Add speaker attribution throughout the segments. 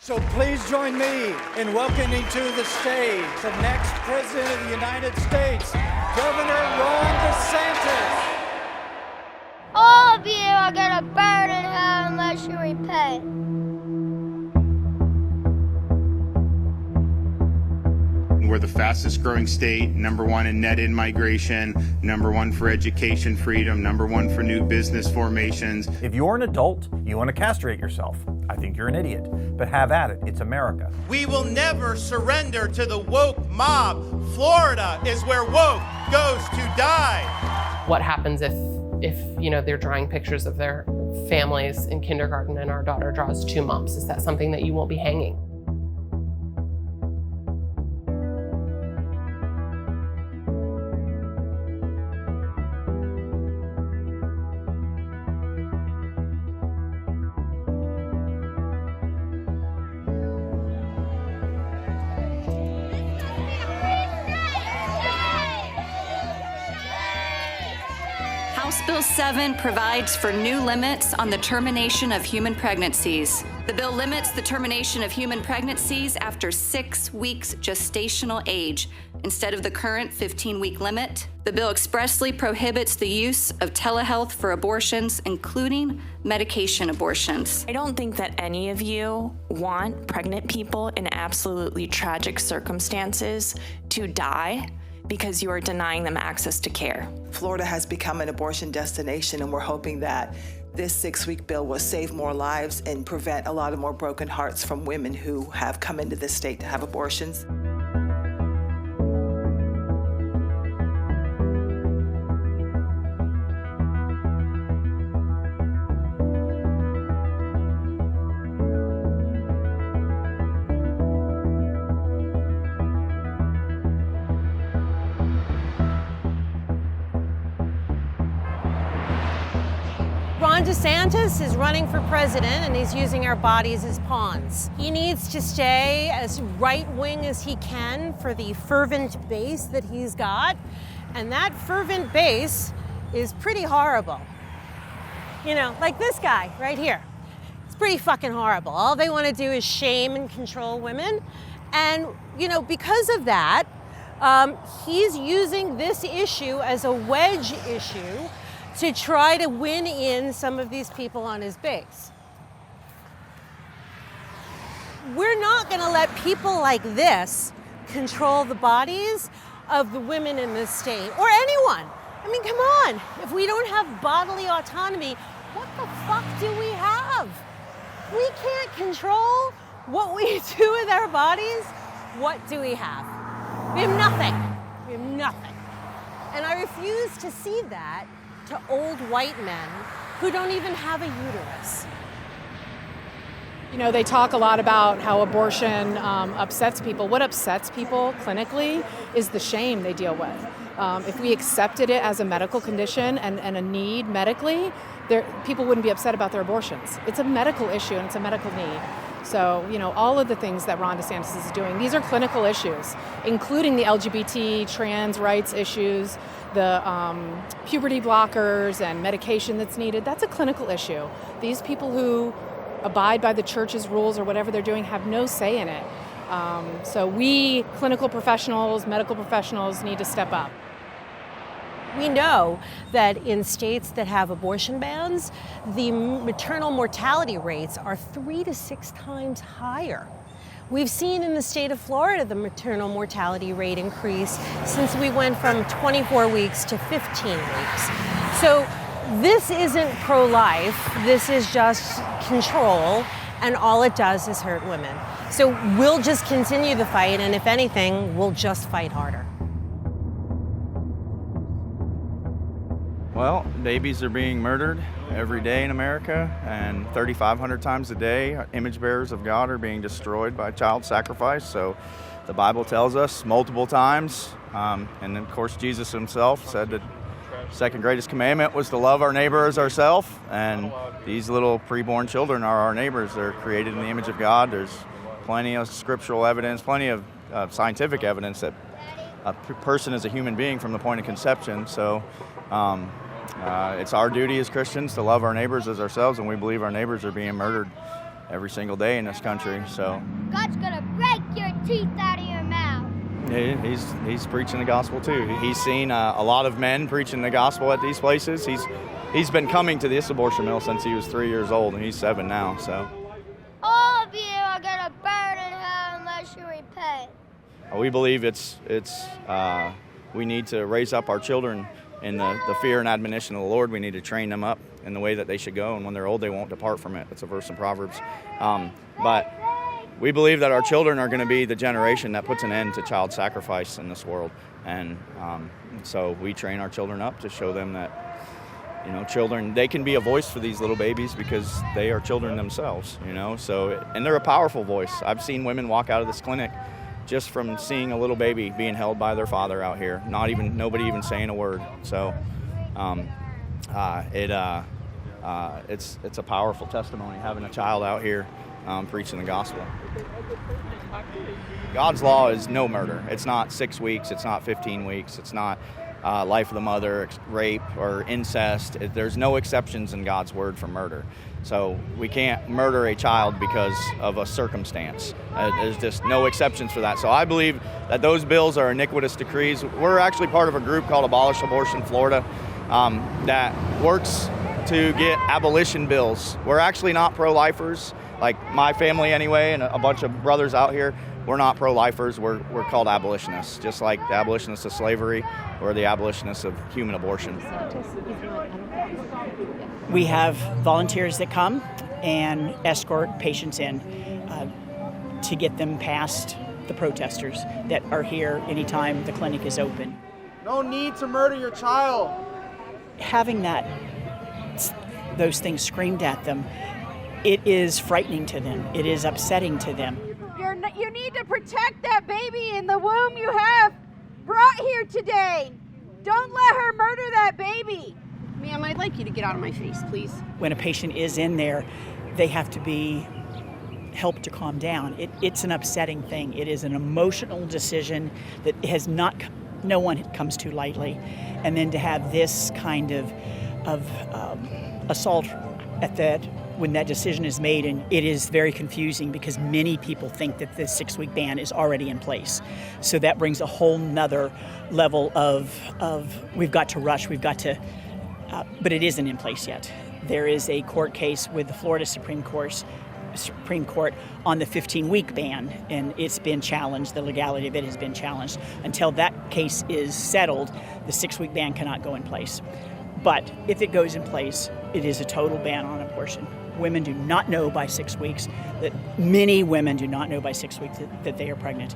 Speaker 1: So please join me in welcoming to the stage the next President of the United States, Governor Ron DeSantis.
Speaker 2: All of you are gonna burn in hell unless you repent.
Speaker 3: We're the fastest growing state, #1 in net in-migration, #1 for education freedom, #1 for new business formations.
Speaker 4: If you're an adult, you want to castrate yourself. I think you're an idiot, but have at it. It's America.
Speaker 5: We will never surrender to the woke mob. Florida is where woke goes to die.
Speaker 6: What happens if they're drawing pictures of their families in kindergarten and our daughter draws 2 moms? Is that something that you won't be hanging?
Speaker 7: House Bill 7 provides for new limits on the termination of human pregnancies. The bill limits the termination of human pregnancies after 6 weeks gestational age instead of the current 15-week limit. The bill expressly prohibits the use of telehealth for abortions, including medication abortions.
Speaker 8: I don't think that any of you want pregnant people in absolutely tragic circumstances to die because you are denying them access to care.
Speaker 9: Florida has become an abortion destination, and we're hoping that this 6-week bill will save more lives and prevent a lot of more broken hearts from women who have come into this state to have abortions.
Speaker 10: Ron DeSantis is running for president, and he's using our bodies as pawns. He needs to stay as right-wing as he can for the fervent base that he's got, and that fervent base is pretty horrible. You know, like this guy right here. It's pretty fucking horrible. All they want to do is shame and control women, and, because of that, he's using this issue as a wedge issue to try to win in some of these people on his base. We're not gonna let people like this control the bodies of the women in this state, or anyone. I mean, come on. If we don't have bodily autonomy, what the fuck do we have? We can't control what we do with our bodies. What do we have? We have nothing. We have nothing. And I refuse to see that to old white men who don't even have a uterus.
Speaker 11: They talk a lot about how abortion upsets people. What upsets people clinically is the shame they deal with. If we accepted it as a medical condition and a need medically, people wouldn't be upset about their abortions. It's a medical issue and it's a medical need. So, all of the things that Ron DeSantis is doing, these are clinical issues, including the LGBT, trans rights issues, the puberty blockers and medication that's needed. That's a clinical issue. These people who abide by the church's rules or whatever they're doing have no say in it. So we, clinical professionals, medical professionals, need to step up.
Speaker 10: We know that in states that have abortion bans, the maternal mortality rates are 3 to 6 times higher. We've seen in the state of Florida the maternal mortality rate increase since we went from 24 weeks to 15 weeks. So this isn't pro-life, this is just control, and all it does is hurt women. So we'll just continue the fight, and if anything, we'll just fight harder.
Speaker 12: Well, babies are being murdered every day in America, and 3,500 times a day, image bearers of God are being destroyed by child sacrifice. So the Bible tells us multiple times, and of course Jesus himself said that the second greatest commandment was to love our neighbor as ourselves, and these little preborn children are our neighbors. They're created in the image of God. There's plenty of scriptural evidence, plenty of scientific evidence that a person is a human being from the point of conception. So it's our duty as Christians to love our neighbors as ourselves, and we believe our neighbors are being murdered every single day in this country. So
Speaker 2: God's gonna break your teeth out of your mouth.
Speaker 12: he's preaching the gospel too. He's seen a lot of men preaching the gospel at these places. He's been coming to this abortion mill since he was 3 years old, and he's 7 now. So
Speaker 2: All of you are gonna burn in hell unless you repent.
Speaker 12: we believe we need to raise up our children in the fear and admonition of the Lord. We need to train them up in the way that they should go, and when they're old, they won't depart from it. It's a verse in Proverbs. But we believe that our children are going to be the generation that puts an end to child sacrifice in this world. And so we train our children up to show them that, children, they can be a voice for these little babies because they are children themselves, So, and they're a powerful voice. I've seen women walk out of this clinic just from seeing a little baby being held by their father out here, nobody even saying a word. So it's a powerful testimony having a child out here preaching the gospel. God's law is no murder. It's not 6 weeks. It's not 15 weeks. It's not life of the mother, rape, or incest. There's no exceptions in God's word for murder. So we can't murder a child because of a circumstance. There's just no exceptions for that. So I believe that those bills are iniquitous decrees. We're actually part of a group called Abolish Abortion Florida that works to get abolition bills. We're actually not pro-lifers, like my family anyway, and a bunch of brothers out here. We're not pro-lifers. We're called abolitionists, just like the abolitionists of slavery or the abolitionists of human abortion.
Speaker 13: We have volunteers that come and escort patients in to get them past the protesters that are here anytime the clinic is open.
Speaker 5: No need to murder your child.
Speaker 13: Having those things screamed at them, it is frightening to them. It is upsetting to them.
Speaker 14: You need to protect that baby in the womb you have brought here today. Don't let her murder that baby.
Speaker 15: Ma'am, I'd like you to get out of my face, please.
Speaker 13: When a patient is in there, they have to be helped to calm down. It's an upsetting thing. It is an emotional decision that no one comes to lightly. And then to have this kind of assault at that, when that decision is made, and it is very confusing because many people think that the 6-week ban is already in place. So that brings a whole nother level of we've got to rush, but it isn't in place yet. There is a court case with the Florida Supreme Court on the 15-week ban, and it's been challenged. The legality of it has been challenged. Until that case is settled, the 6-week ban cannot go in place. But if it goes in place, it is a total ban on abortion. Women do not know by 6 weeks, many women do not know by 6 weeks that they are pregnant.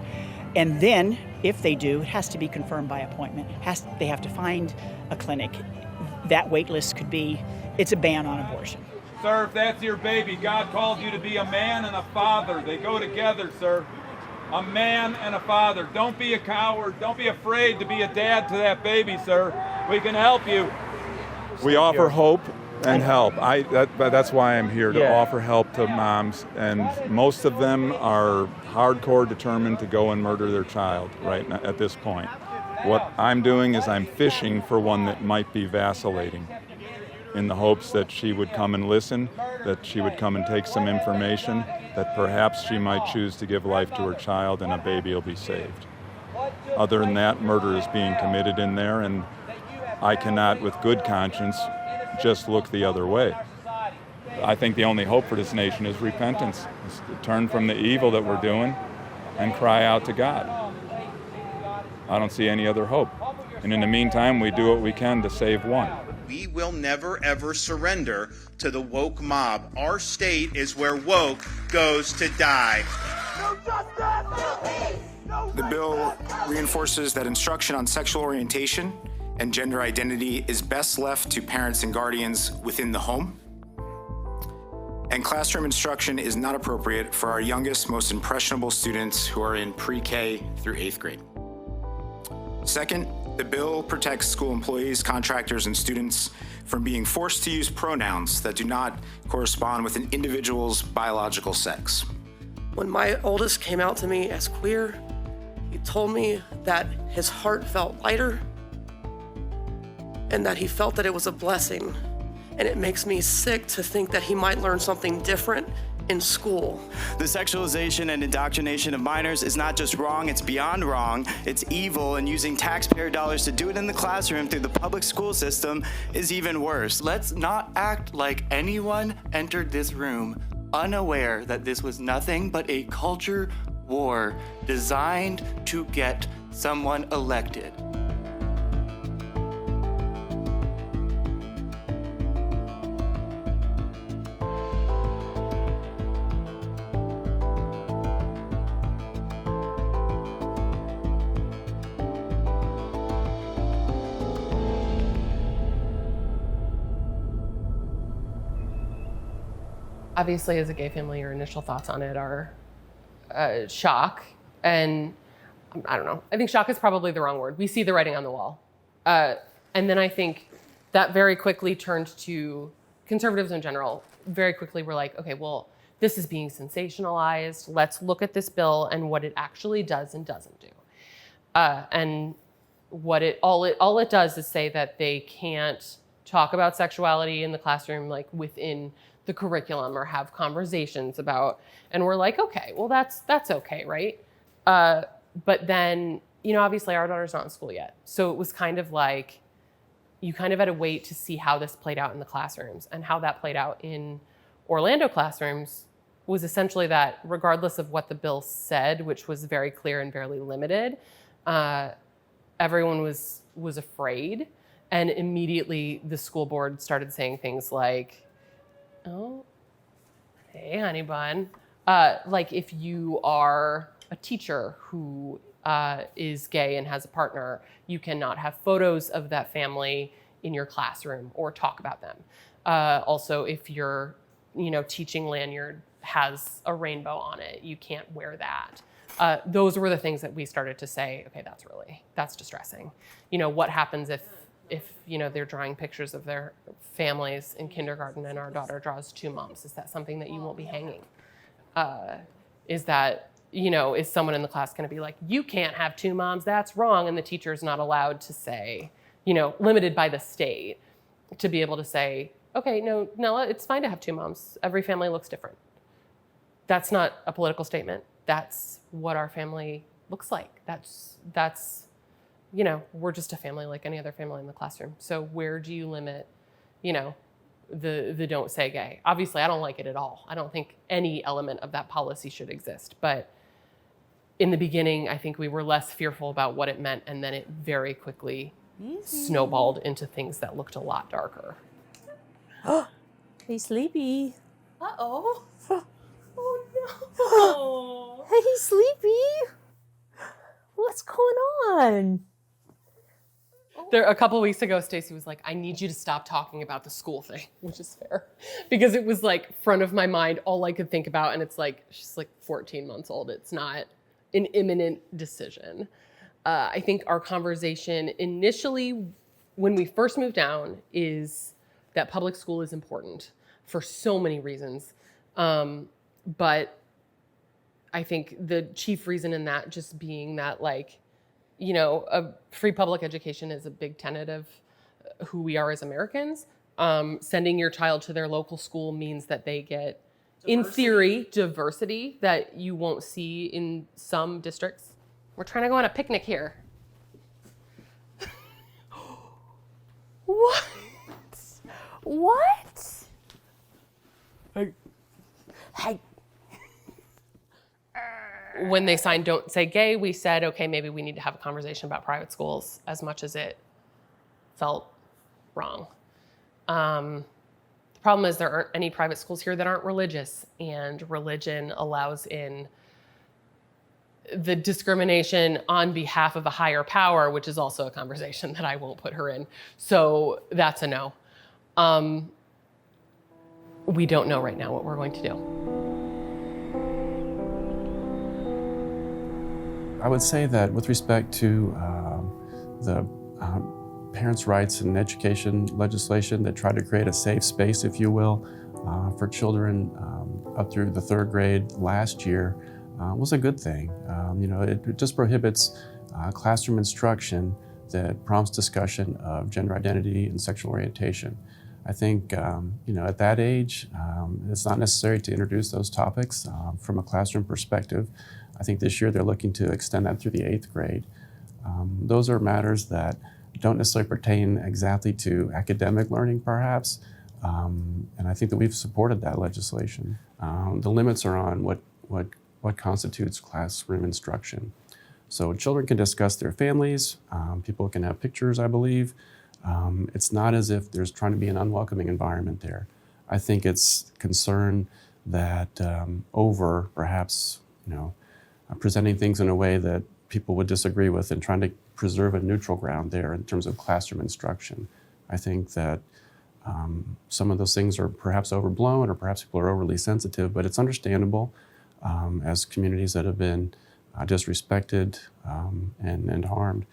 Speaker 13: And then, if they do, it has to be confirmed by appointment. They have to find a clinic. That wait list it's a ban on abortion.
Speaker 16: Sir, if that's your baby, God called you to be a man and a father. They go together, sir. A man and a father. Don't be a coward. Don't be afraid to be a dad to that baby, sir. We can help you.
Speaker 17: We offer hope and help. That's why I'm here, to offer help to moms, and most of them are hardcore determined to go and murder their child right now, at this point. What I'm doing is I'm fishing for one that might be vacillating, in the hopes that she would come and listen, that she would come and take some information, that perhaps she might choose to give life to her child and a baby will be saved. Other than that, murder is being committed in there, and I cannot, with good conscience, just look the other way. I think the only hope for this nation is repentance. Is to turn from the evil that we're doing and cry out to God. I don't see any other hope. And in the meantime, we do what we can to save one.
Speaker 5: We will never, ever surrender to the woke mob. Our state is where woke goes to die.
Speaker 14: No justice! No peace!
Speaker 18: The bill reinforces that instruction on sexual orientation and gender identity is best left to parents and guardians within the home. And classroom instruction is not appropriate for our youngest, most impressionable students who are in pre-K through 8th grade. Second, the bill protects school employees, contractors, and students from being forced to use pronouns that do not correspond with an individual's biological sex.
Speaker 19: When my oldest came out to me as queer, he told me that his heart felt lighter and that he felt that it was a blessing. And it makes me sick to think that he might learn something different in school.
Speaker 20: The sexualization and indoctrination of minors is not just wrong, it's beyond wrong. It's evil, and using taxpayer dollars to do it in the classroom through the public school system is even worse.
Speaker 21: Let's not act like anyone entered this room unaware that this was nothing but a culture war designed to get someone elected.
Speaker 6: Obviously, as a gay family, your initial thoughts on it are shock. And I don't know, I think shock is probably the wrong word. We see the writing on the wall. And then I think that very quickly turned to conservatives in general. Very quickly we're like, okay, well, this is being sensationalized. Let's look at this bill and what it actually does and doesn't do. And what all it does is say that they can't talk about sexuality in the classroom, like within the curriculum, or have conversations about, and we're like, okay, well, that's okay, right? But then, obviously our daughter's not in school yet. So it was kind of like, you kind of had to wait to see how this played out in the classrooms, and how that played out in Orlando classrooms was essentially that regardless of what the bill said, which was very clear and fairly limited, everyone was afraid. And immediately the school board started saying things like, oh, hey, honey bun. Like if you are a teacher who is gay and has a partner, you cannot have photos of that family in your classroom or talk about them. Also, if your teaching lanyard has a rainbow on it, you can't wear that. Those were the things that we started to say, okay, that's distressing. What happens if they're drawing pictures of their families in kindergarten and our daughter draws 2 moms? Is that something that you won't be hanging? Is that, is someone in the class going to be like, you can't have 2 moms, that's wrong, and the teacher's not allowed to say, limited by the state to be able to say, okay, no, Nella, it's fine to have 2 moms. Every family looks different. That's not a political statement. That's what our family looks like. That's we're just a family like any other family in the classroom. So where do you limit, the don't say gay? Obviously, I don't like it at all. I don't think any element of that policy should exist. But in the beginning, I think we were less fearful about what it meant, and then it very quickly snowballed into things that looked a lot darker.
Speaker 22: Hey, Sleepy.
Speaker 6: Uh-oh. Oh, no.
Speaker 22: Hey, Sleepy. What's going on?
Speaker 6: A couple of weeks ago, Stacey was like, I need you to stop talking about the school thing, which is fair. Because it was like front of my mind, all I could think about. And it's like, she's like 14 months old. It's not an imminent decision. I think our conversation initially, when we first moved down, is that public school is important for so many reasons. But I think the chief reason in that just being that, like, a free public education is a big tenet of who we are as Americans. Sending your child to their local school means that they get, in theory, diversity that you won't see in some districts. We're trying to go on a picnic here.
Speaker 22: What? What? Hey.
Speaker 6: When they signed Don't Say Gay, we said, okay, maybe we need to have a conversation about private schools, as much as it felt wrong. The problem is there aren't any private schools here that aren't religious, and religion allows in the discrimination on behalf of a higher power, which is also a conversation that I won't put her in. So that's a no. We don't know right now what we're going to do.
Speaker 23: I would say that with respect to the parents' rights and education legislation that tried to create a safe space, if you will, for children up through the 3rd grade last year was a good thing. It just prohibits classroom instruction that prompts discussion of gender identity and sexual orientation. I think, at that age, it's not necessary to introduce those topics from a classroom perspective. I think this year they're looking to extend that through the 8th grade. Those are matters that don't necessarily pertain exactly to academic learning, perhaps, and I think that we've supported that legislation. The limits are on what constitutes classroom instruction. So children can discuss their families, people can have pictures, I believe. It's not as if there's trying to be an unwelcoming environment there. I think it's concern that over perhaps, presenting things in a way that people would disagree with and trying to preserve a neutral ground there in terms of classroom instruction. I think that some of those things are perhaps overblown or perhaps people are overly sensitive, but it's understandable as communities that have been disrespected and harmed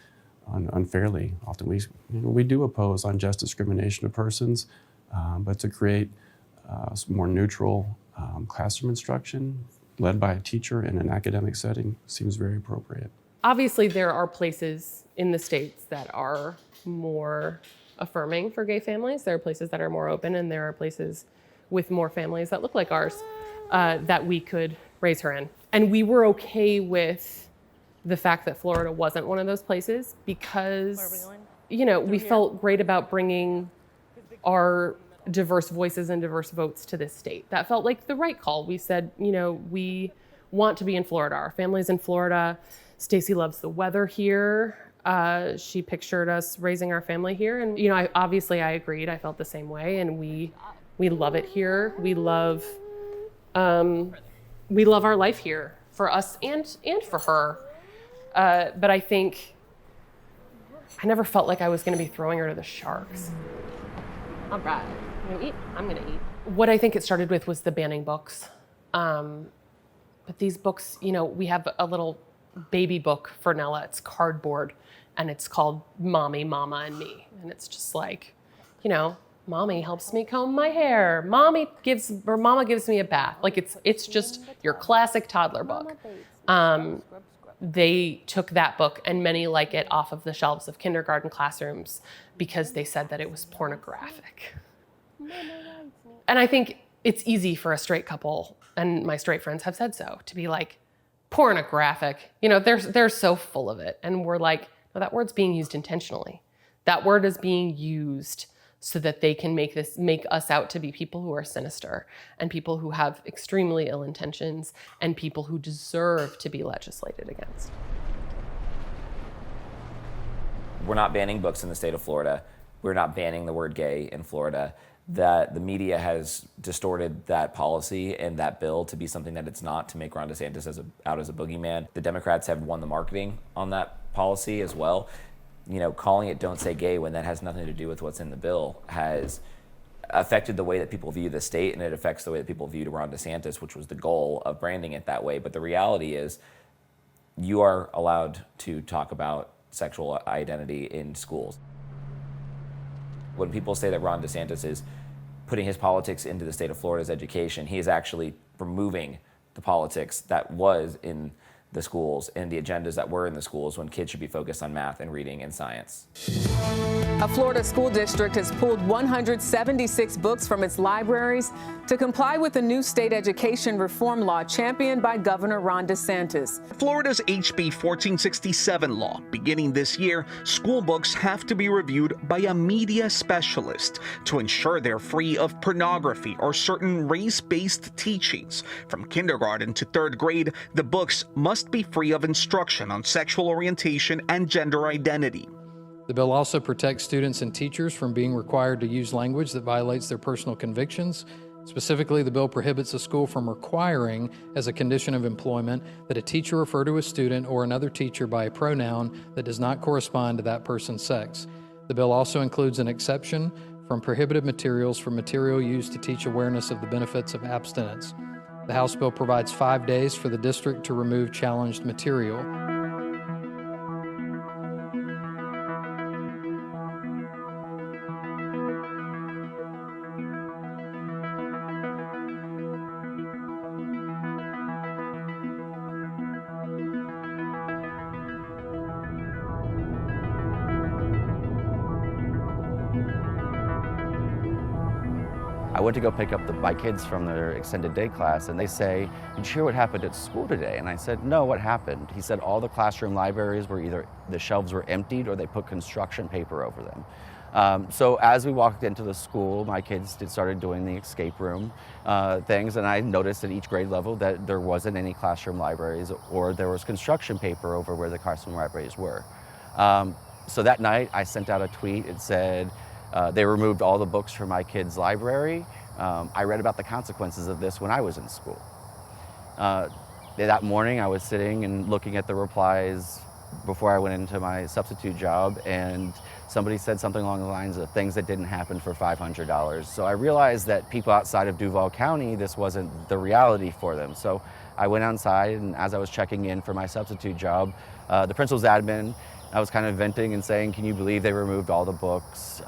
Speaker 23: unfairly. Often we do oppose unjust discrimination of persons, but to create more neutral classroom instruction led by a teacher in an academic setting seems very appropriate.
Speaker 6: Obviously, there are places in the states that are more affirming for gay families. There are places that are more open, and there are places with more families that look like ours that we could raise her in. And we were okay with the fact that Florida wasn't one of those places because, we felt great about bringing our diverse voices and diverse votes to this state. That felt like the right call. We said, we want to be in Florida. Our family's in Florida. Stacy loves the weather here. She pictured us raising our family here. And, I agreed. I felt the same way. And we love it here. We love our life here for us and for her. But I think I never felt like I was going to be throwing her to the sharks. All right. You gonna eat? I'm going to eat. What I think it started with was the banning books. But these books, we have a little baby book for Nella. It's cardboard, and it's called Mommy, Mama, and Me. And it's just like, Mommy helps me comb my hair. Mama gives me a bath. Like it's just your classic toddler book. They took that book and many like it off of the shelves of kindergarten classrooms because they said that it was pornographic. And I think it's easy for a straight couple, and my straight friends have said so, to be like, pornographic. They're so full of it. And we're like, no, that word's being used intentionally. That word is being used so that they can make us out to be people who are sinister and people who have extremely ill intentions and people who deserve to be legislated against.
Speaker 1: We're not banning books in the state of Florida. We're not banning the word gay in Florida. That the media has distorted that policy and that bill to be something that it's not, to make Ron DeSantis out as a boogeyman. The Democrats have won the marketing on that policy as well. Calling it "Don't Say Gay" when that has nothing to do with what's in the bill has affected the way that people view the state, and it affects the way that people viewed Ron DeSantis, which was the goal of branding it that way. But the reality is, you are allowed to talk about sexual identity in schools. When people say that Ron DeSantis is putting his politics into the state of Florida's education, he is actually removing the politics that was in the schools and the agendas that were in the schools when kids should be focused on math and reading and science.
Speaker 3: A Florida school district has pulled 176 books from its libraries to comply with the new state education reform law championed by Governor Ron DeSantis.
Speaker 4: Florida's HB 1467 law, beginning this year, school books have to be reviewed by a media specialist to ensure they're free of pornography or certain race-based teachings. From kindergarten to 3rd grade, the books must be free of instruction on sexual orientation and gender identity.
Speaker 24: The bill also protects students and teachers from being required to use language that violates their personal convictions. Specifically, the bill prohibits a school from requiring, as a condition of employment, that a teacher refer to a student or another teacher by a pronoun that does not correspond to that person's sex. The bill also includes an exception from prohibited materials for material used to teach awareness of the benefits of abstinence. The House bill provides 5 days for the district to remove challenged material.
Speaker 7: I went to go pick up my kids from their extended day class, and they say, "Did you hear what happened at school today?" And I said, "No, what happened?" He said all the classroom libraries were either the shelves were emptied or they put construction paper over them. So as we walked into the school, my kids started doing the escape room things, and I noticed at each grade level that there wasn't any classroom libraries, or there was construction paper over where the classroom libraries were. So that night I sent out a tweet. It said, they removed all the books from my kids' library. I read about the consequences of this when I was in school. That morning I was sitting and looking at the replies before I went into my substitute job, and somebody said something along the lines of things that didn't happen for $500. So I realized that people outside of Duval County, this wasn't the reality for them. So I went outside, and as I was checking in for my substitute job, the principal's admin, I was kind of venting and saying, "Can you believe they removed all the books?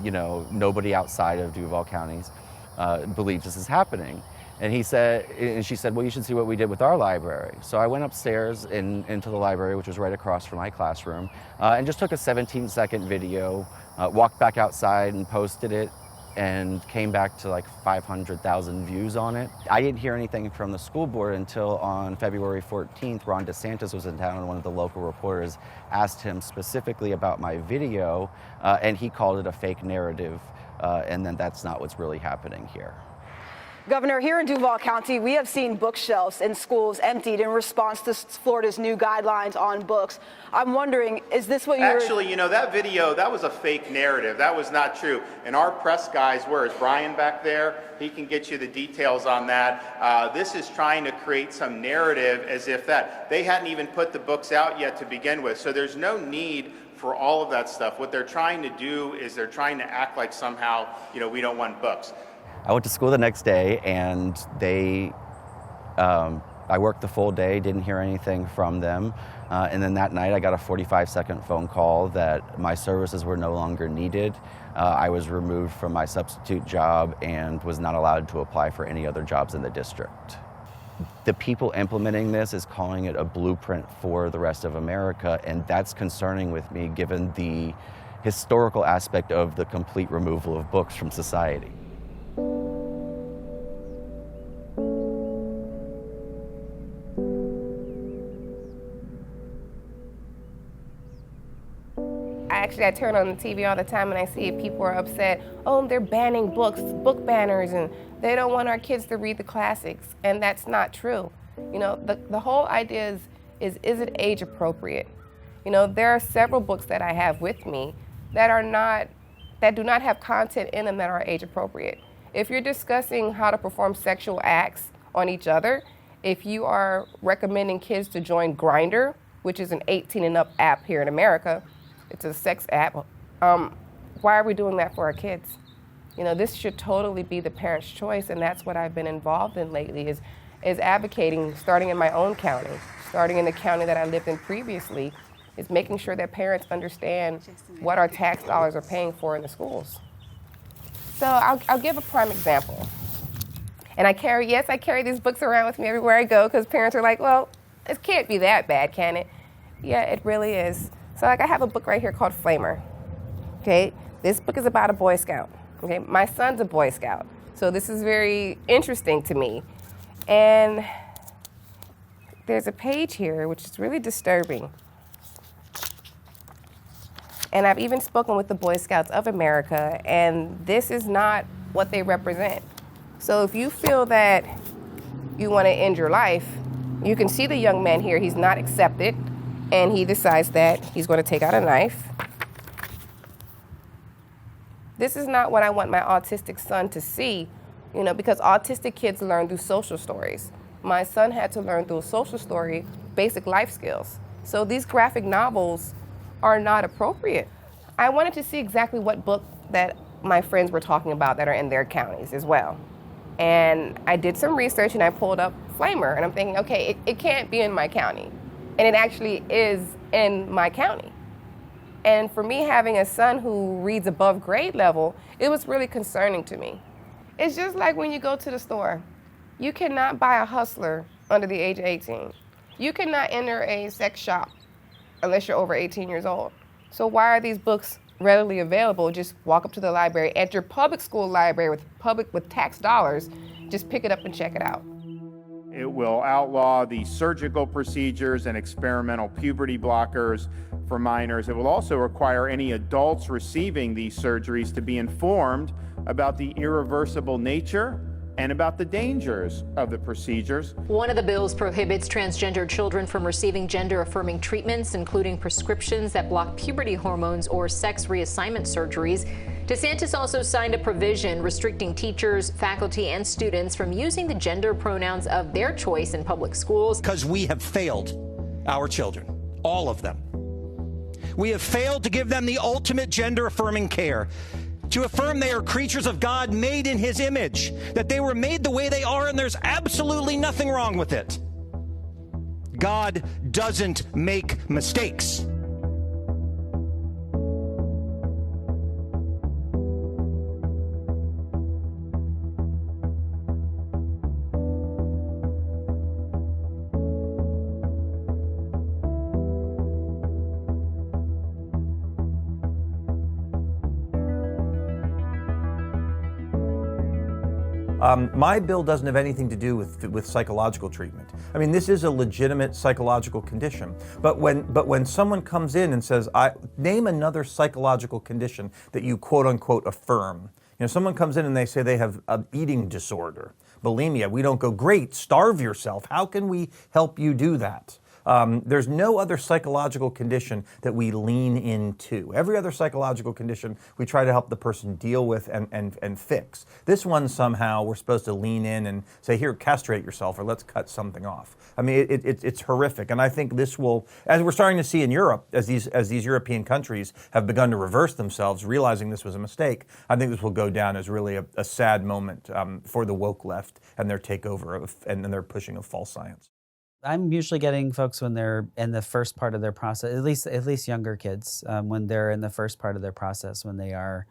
Speaker 7: You know, nobody outside of Duval counties believes this is happening." And she said, "Well, you should see what we did with our library." So I went upstairs into the library, which was right across from my classroom, and just took a 17-second video, walked back outside and posted it, and came back to like 500,000 views on it. I didn't hear anything from the school board until on February 14th, Ron DeSantis was in town, and one of the local reporters asked him specifically about my video, and he called it a fake narrative, and then that's not what's really happening here.
Speaker 8: Governor, here in Duval County, we have seen bookshelves in schools emptied in response to Florida's new guidelines on books. I'm wondering, is this what you
Speaker 5: Actually, you know, that video, that was a fake narrative. That was not true. And our press guys, where is Brian back there? He can get you the details on that. This is trying to create some narrative as if that they hadn't even put the books out yet to begin with. So there's no need for all of that stuff. What they're trying to do is they're trying to act like somehow, you know, we don't want books.
Speaker 7: I went to school the next day, and I worked the full day, didn't hear anything from them. And then that night I got a 45-second phone call that my services were no longer needed. I was removed from my substitute job and was not allowed to apply for any other jobs in the district. The people implementing this is calling it a blueprint for the rest of America, and that's concerning with me given the historical aspect of the complete removal of books from society.
Speaker 9: I turn on the TV all the time and I see people are upset. Oh, they're banning books, book banners, and they don't want our kids to read the classics. And that's not true. You know, the whole idea is it age appropriate? You know, there are several books that I have with me that do not have content in them that are age appropriate. If you're discussing how to perform sexual acts on each other, if you are recommending kids to join Grindr, which is an 18 and up app here in America, it's a sex app. Why are we doing that for our kids? You know, this should totally be the parent's choice, and that's what I've been involved in lately is advocating, starting in my own county, starting in the county that I lived in previously, is making sure that parents understand what our tax dollars are paying for in the schools. So I'll give a prime example. And I carry these books around with me everywhere I go because parents are like, well, it can't be that bad, can it? Yeah, it really is. So like I have a book right here called Flamer. Okay, this book is about a Boy Scout. Okay, my son's a Boy Scout. So this is very interesting to me. And there's a page here which is really disturbing. And I've even spoken with the Boy Scouts of America, and this is not what they represent. So if you feel that you want to end your life, you can see the young man here, he's not accepted, and he decides that he's going to take out a knife. This is not what I want my autistic son to see, you know, because autistic kids learn through social stories. My son had to learn through a social story, basic life skills. So these graphic novels are not appropriate. I wanted to see exactly what book that my friends were talking about that are in their counties as well. And I did some research and I pulled up Flamer, and I'm thinking, okay, it can't be in my county. And it actually is in my county. And for me, having a son who reads above grade level, it was really concerning to me. It's just like when you go to the store. You cannot buy a Hustler under the age of 18. You cannot enter a sex shop unless you're over 18 years old. So why are these books readily available. Just walk up to the library at your public school library with tax dollars. Just pick it up and check it out.
Speaker 5: It will outlaw the surgical procedures and experimental puberty blockers for minors. It will also require any adults receiving these surgeries to be informed about the irreversible nature and about the dangers of the procedures.
Speaker 2: One of the bills prohibits transgender children from receiving gender-affirming treatments, including prescriptions that block puberty hormones or sex reassignment surgeries. DeSantis also signed a provision restricting teachers, faculty, and students from using the gender pronouns of their choice in public schools.
Speaker 10: Because we have failed our children, all of them. We have failed to give them the ultimate gender-affirming care, to affirm they are creatures of God made in his image, that they were made the way they are and there's absolutely nothing wrong with it. God doesn't make mistakes.
Speaker 11: My bill doesn't have anything to do with psychological treatment. I mean, this is a legitimate psychological condition. But when someone comes in and says, name another psychological condition that you quote unquote affirm. You know, someone comes in and they say they have an eating disorder, bulimia. We don't go, great, starve yourself. How can we help you do that? There's no other psychological condition that we lean into. Every other psychological condition we try to help the person deal with and fix. This one somehow we're supposed to lean in and say, here, castrate yourself or let's cut something off. I mean, it's horrific. And I think this will, as we're starting to see in Europe, as these European countries have begun to reverse themselves, realizing this was a mistake, I think this will go down as really a sad moment for the woke left and their takeover and their pushing of false science.
Speaker 12: I'm usually getting folks when they're in the first part of their process, at least younger kids, when they're in the first part of their process, when they are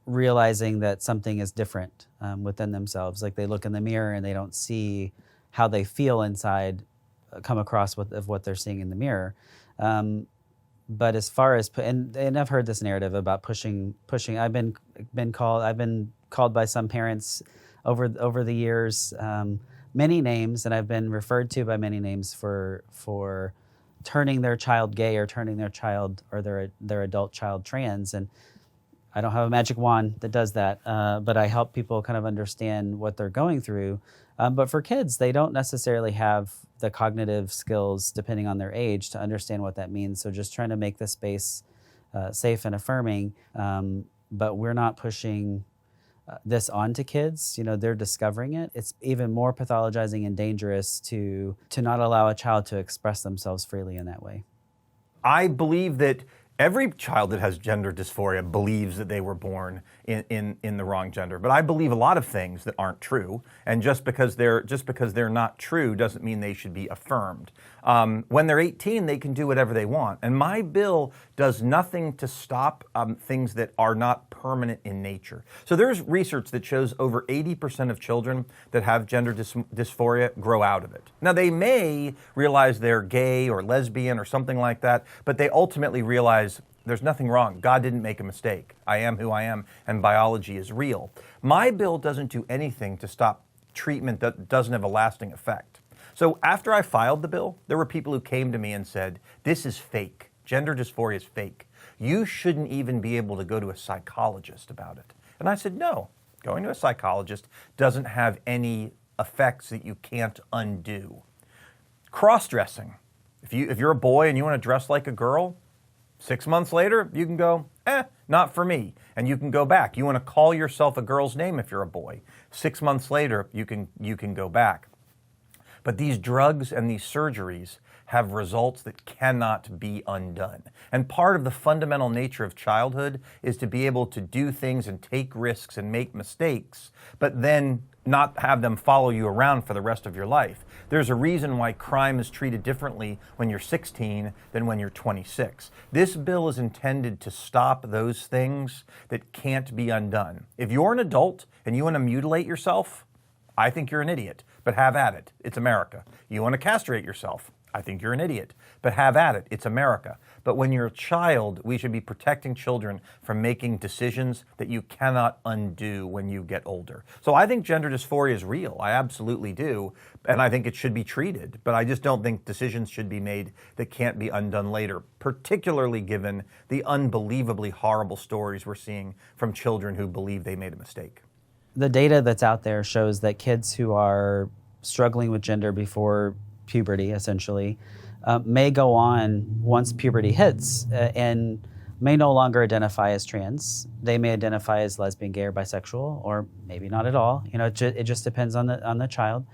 Speaker 12: realizing that something is different within themselves. Like they look in the mirror and they don't see how they feel inside come across of what they're seeing in the mirror. But as far as, and I've heard this narrative about pushing. I've been called by some parents over the years. Many names, and I've been referred to by many names for turning their child gay or turning their child or their adult child trans. And I don't have a magic wand that does that, but I help people kind of understand what they're going through. But for kids, they don't necessarily have the cognitive skills, depending on their age, to understand what that means. So just trying to make the space safe and affirming, but we're not pushing this on to kids. You know, they're discovering it. It's even more pathologizing and dangerous to not allow a child to express themselves freely in that way.
Speaker 11: I believe that every child that has gender dysphoria believes that they were born in the wrong gender. But I believe a lot of things that aren't true, and just because they're not true doesn't mean they should be affirmed. When they're 18, they can do whatever they want. And my bill does nothing to stop things that are not permanent in nature. So there's research that shows over 80% of children that have gender dysphoria grow out of it. Now, they may realize they're gay or lesbian or something like that, but they ultimately realize there's nothing wrong. God didn't make a mistake. I am who I am, and biology is real. My bill doesn't do anything to stop treatment that doesn't have a lasting effect. So after I filed the bill, there were people who came to me and said, this is fake. Gender dysphoria is fake. You shouldn't even be able to go to a psychologist about it. And I said, no, going to a psychologist doesn't have any effects that you can't undo. Cross-dressing. If you're a boy and you want to dress like a girl, 6 months later, you can go, not for me. And you can go back. You want to call yourself a girl's name if you're a boy. 6 months later, you can go back. But these drugs and these surgeries have results that cannot be undone. And part of the fundamental nature of childhood is to be able to do things and take risks and make mistakes, but then not have them follow you around for the rest of your life. There's a reason why crime is treated differently when you're 16 than when you're 26. This bill is intended to stop those things that can't be undone. If you're an adult and you want to mutilate yourself, I think you're an idiot, but have at it. It's America. You want to castrate yourself, I think you're an idiot. But have at it. It's America. But when you're a child, we should be protecting children from making decisions that you cannot undo when you get older. So I think gender dysphoria is real. I absolutely do. And I think it should be treated. But I just don't think decisions should be made that can't be undone later, particularly given the unbelievably horrible stories we're seeing from children who believe they made a mistake.
Speaker 12: The data that's out there shows that kids who are struggling with gender before puberty, essentially, may go on once puberty hits and may no longer identify as trans. They may identify as lesbian, gay, or bisexual, or maybe not at all. You know, it just depends on the child.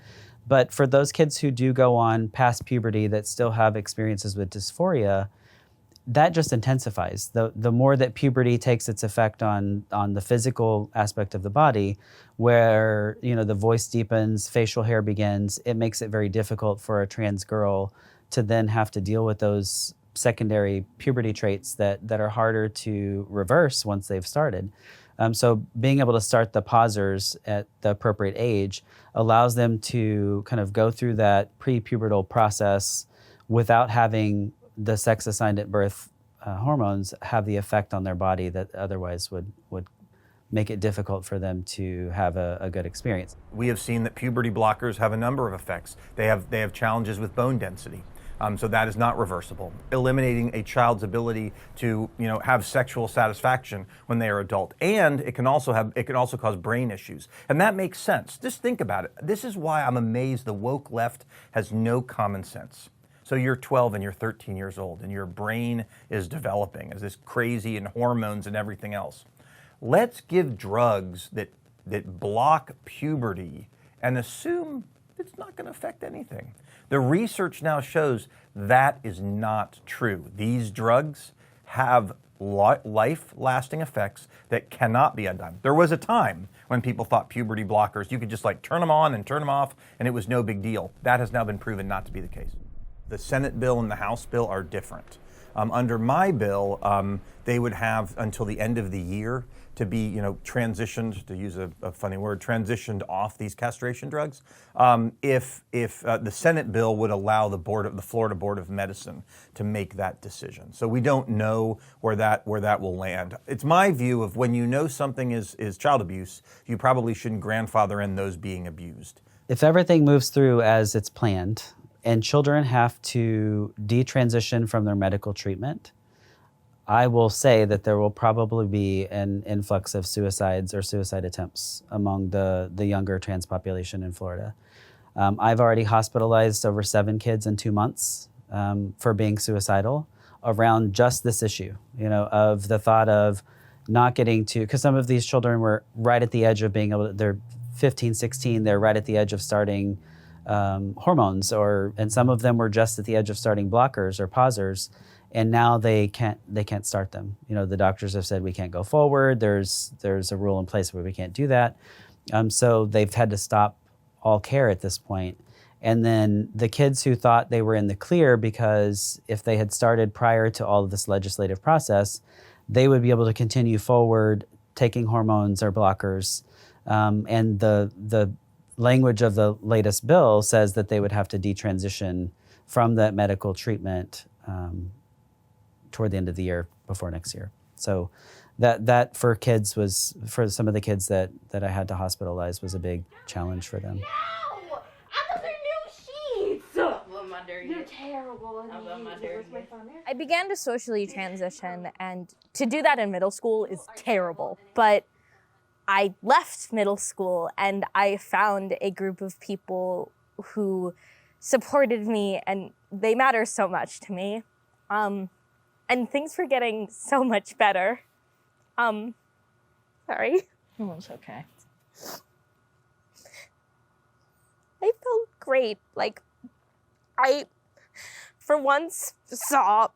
Speaker 12: But for those kids who do go on past puberty that still have experiences with dysphoria, that just intensifies. The more that puberty takes its effect on the physical aspect of the body, where the voice deepens, facial hair begins, it makes it very difficult for a trans girl to then have to deal with those secondary puberty traits that are harder to reverse once they've started. So being able to start the pausers at the appropriate age allows them to kind of go through that pre-pubertal process without having the sex assigned at birth hormones have the effect on their body that otherwise would make it difficult for them to have a good experience.
Speaker 11: We have seen that puberty blockers have a number of effects. They have challenges with bone density. So that is not reversible. Eliminating a child's ability to, have sexual satisfaction when they are adult, and it can also cause brain issues, and that makes sense. Just think about it. This is why I'm amazed the woke left has no common sense. So you're 12 and you're 13 years old, and your brain is developing as this crazy and hormones and everything else. Let's give drugs that block puberty and assume it's not going to affect anything. The research now shows that is not true. These drugs have life-lasting effects that cannot be undone. There was a time when people thought puberty blockers, you could just turn them on and turn them off, and it was no big deal. That has now been proven not to be the case. The Senate bill and the House bill are different. Under my bill, they would have until the end of the year to be, transitioned, to use a funny word, transitioned off these castration drugs. If the Senate bill would allow the Florida Board of Medicine to make that decision. So we don't know where that will land. It's my view of when you know something is child abuse, you probably shouldn't grandfather in those being abused.
Speaker 12: If everything moves through as it's planned, and children have to detransition from their medical treatment, I will say that there will probably be an influx of suicides or suicide attempts among the younger trans population in Florida. I've already hospitalized over 7 kids in 2 months for being suicidal around just this issue, of the thought of not getting to, because some of these children were right at the edge of being able to, they're 15, 16, they're right at the edge of starting hormones, and some of them were just at the edge of starting blockers or pausers, and now they can't start them. The doctors have said we can't go forward. There's a rule in place where we can't do that. So they've had to stop all care at this point. And then the kids who thought they were in the clear because if they had started prior to all of this legislative process, they would be able to continue forward taking hormones or blockers. And the language of the latest bill says that they would have to detransition from that medical treatment toward the end of the year before next year. So that for kids was, for some of the kids that I had to hospitalize, was a big challenge for them.
Speaker 13: No! I thought they're new sheets! You're terrible.
Speaker 15: I began to socially transition, and to do that in middle school is terrible. But I left middle school and I found a group of people who supported me, and they matter so much to me. And things were getting so much better. Sorry. Oh, it's okay. I felt great. I, for once, saw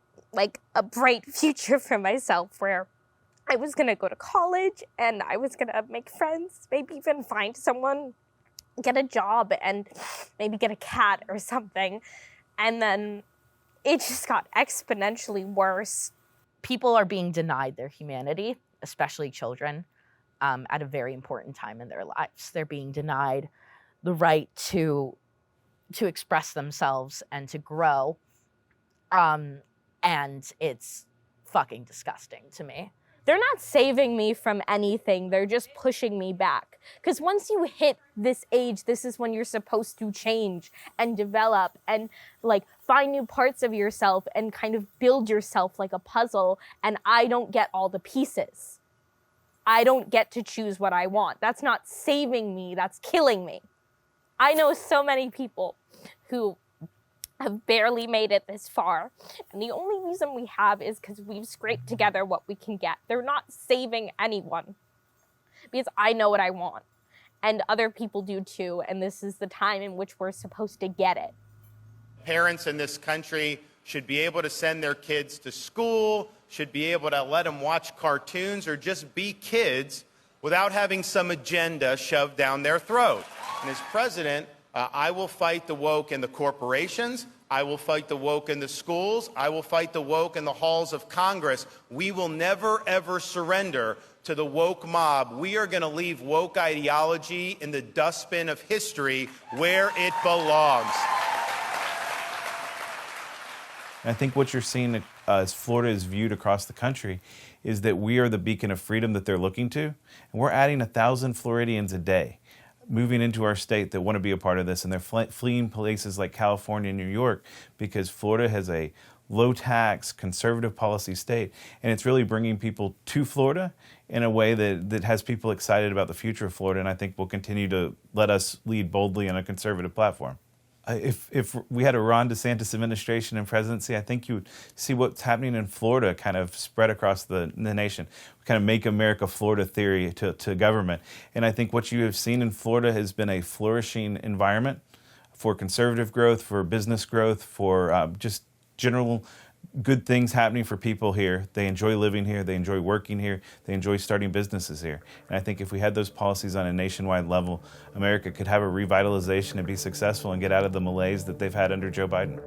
Speaker 15: a bright future for myself where I was gonna go to college and I was gonna make friends, maybe even find someone, get a job, and maybe get a cat or something. And then it just got exponentially worse.
Speaker 16: People are being denied their humanity, especially children, at a very important time in their lives. They're being denied the right to to express themselves and to grow. And it's fucking disgusting to me.
Speaker 15: They're not saving me from anything. They're just pushing me back. Because once you hit this age, this is when you're supposed to change and develop and like find new parts of yourself and kind of build yourself like a puzzle. And I don't get all the pieces. I don't get to choose what I want. That's not saving me. That's killing me. I know so many people who have barely made it this far. And the only reason we have is because we've scraped together what we can get. They're not saving anyone because I know what I want and other people do too. And this is the time in which we're supposed to get it.
Speaker 5: Parents in this country should be able to send their kids to school, should be able to let them watch cartoons or just be kids without having some agenda shoved down their throat. And as president, I will fight the woke in the corporations. I will fight the woke in the schools. I will fight the woke in the halls of Congress. We will never, ever surrender to the woke mob. We are going to leave woke ideology in the dustbin of history where it belongs.
Speaker 14: I think what you're seeing as Florida is viewed across the country is that we are the beacon of freedom that they're looking to. And we're adding 1,000 Floridians a day moving into our state that want to be a part of this, and they're fleeing places like California and New York because Florida has a low-tax, conservative policy state, and it's really bringing people to Florida in a way that has people excited about the future of Florida, and I think will continue to let us lead boldly on a conservative platform. If we had a Ron DeSantis administration and presidency, I think you would see what's happening in Florida kind of spread across the nation. We kind of make America Florida theory to government. And I think what you have seen in Florida has been a flourishing environment for conservative growth, for business growth, for just general good things happening for people here. They enjoy living here. They enjoy working here. They enjoy starting businesses here. And I think if we had those policies on a nationwide level, America could have a revitalization and be successful and get out of the malaise that they've had under Joe Biden.